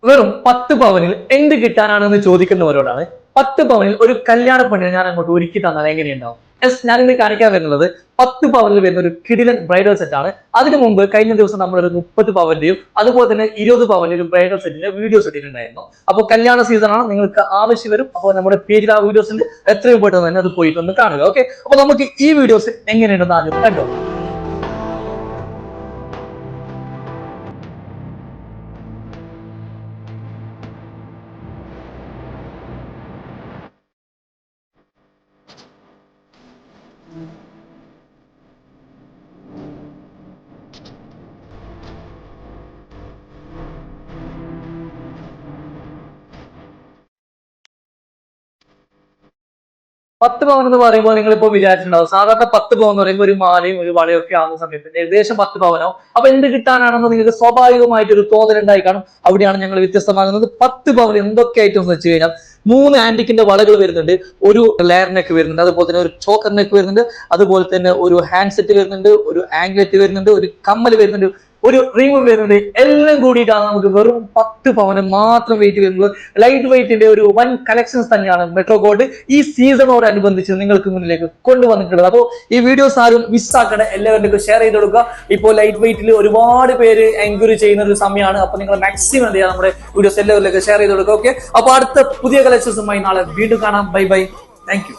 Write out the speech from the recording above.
വെറും 10 പവനിൽ എന്ത് കിട്ടാനാണെന്ന് ചോദിക്കുന്നവരോടാണ് 10 പവനിൽ ഒരു കല്യാണ പെണ്ണിനെ ഞാൻ അങ്ങോട്ട് ഒരുക്കി തന്നാൽ എങ്ങനെയുണ്ടാവും? ഞാൻ ഇന്ന് കാണിക്കാൻ വരുന്നത് 10 പവനിൽ വരുന്ന ഒരു കിടിലൻ ബ്രൈഡൽ സെറ്റ് ആണ്. അതിനു മുമ്പ് കഴിഞ്ഞ ദിവസം നമ്മളൊരു 30 പവന്റെയും അതുപോലെ തന്നെ 20 പവന്റെ ഒരു ബ്രൈഡൽ സെറ്റിന്റെ വീഡിയോസ് ഇട്ടിട്ടുണ്ടായിരുന്നു. അപ്പോൾ കല്യാണ സീസണാണ്, നിങ്ങൾക്ക് ആവശ്യം വരും. അപ്പോൾ നമ്മുടെ പേജിൽ ആ വീഡിയോസിൽ എത്രയും പെട്ടെന്ന് തന്നെ അത് പോയിട്ടൊന്ന് കാണുക. ഓക്കെ, അപ്പൊ നമുക്ക് ഈ വീഡിയോസ് എങ്ങനെയുണ്ടെന്ന് ആദ്യം കണ്ടോ. 10 പവൻ എന്ന് പറയുമ്പോൾ നിങ്ങളിപ്പോ വിചാരിച്ചിട്ടുണ്ടാവും, സാധാരണ 10 പവൻ എന്ന് പറയുമ്പോൾ ഒരു മാലയും ഒരു വളയും ഒക്കെ ആവുന്ന സമയത്ത് ഏകദേശം 10 പവനാവും. അപ്പൊ എന്ത് കിട്ടാനാണെന്ന് നിങ്ങൾക്ക് സ്വാഭാവികമായിട്ട് ഒരു തോന്നലുണ്ടായി കാണും. അവിടെയാണ് ഞങ്ങൾ വ്യത്യസ്തമാകുന്നത്. 10 പവൻ എന്തൊക്കെ ഐറ്റംസ് വെച്ച് കഴിഞ്ഞാൽ 3 ആന്റിക്കിന്റെ വളകൾ വരുന്നുണ്ട്, ഒരു ലെയർ നെക്ക് വരുന്നുണ്ട്, അതുപോലെ തന്നെ ഒരു ചോക്കർ നെക്ക് വരുന്നുണ്ട്, അതുപോലെ തന്നെ ഒരു ഹാൻഡ് സെറ്റ് വരുന്നുണ്ട്, ഒരു ആംഗ്ലെറ്റ് വരുന്നുണ്ട്, ഒരു കമ്മൽ വരുന്നുണ്ട്, ഒരു റിംഗ് വരുന്നുണ്ട്. എല്ലാം കൂടിയിട്ടാണ് നമുക്ക് വെറും 10 പവന് മാത്രം വെയിറ്റ് വരുന്നത്. ലൈറ്റ് വെയിറ്റിന്റെ ഒരു വൻ കളക്ഷൻസ് തന്നെയാണ് മെട്രോ ഗോൾഡ് ഈ സീസണോടനുബന്ധിച്ച് നിങ്ങൾക്ക് മുന്നിലേക്ക് കൊണ്ടുവന്നിട്ടുള്ളത്. അപ്പോൾ ഈ വീഡിയോസ് ആരും മിസ്സാക്കണേ, എല്ലാവരുടെയും ഷെയർ ചെയ്ത് കൊടുക്കുക. ഇപ്പോൾ ലൈറ്റ് വെയിറ്റിൽ ഒരുപാട് പേര് എൻക്വയറി ചെയ്യുന്ന ഒരു സമയമാണ്. അപ്പൊ നിങ്ങൾ മാക്സിമം എന്ത് ചെയ്യുക, നമ്മുടെ വീഡിയോസ് എല്ലാവരിലേക്ക് ഷെയർ ചെയ്ത് കൊടുക്കുക. ഓക്കെ, അപ്പൊ അടുത്ത പുതിയ കളക്ഷൻസുമായി നാളെ വീണ്ടും കാണാം. Bye bye, thank you.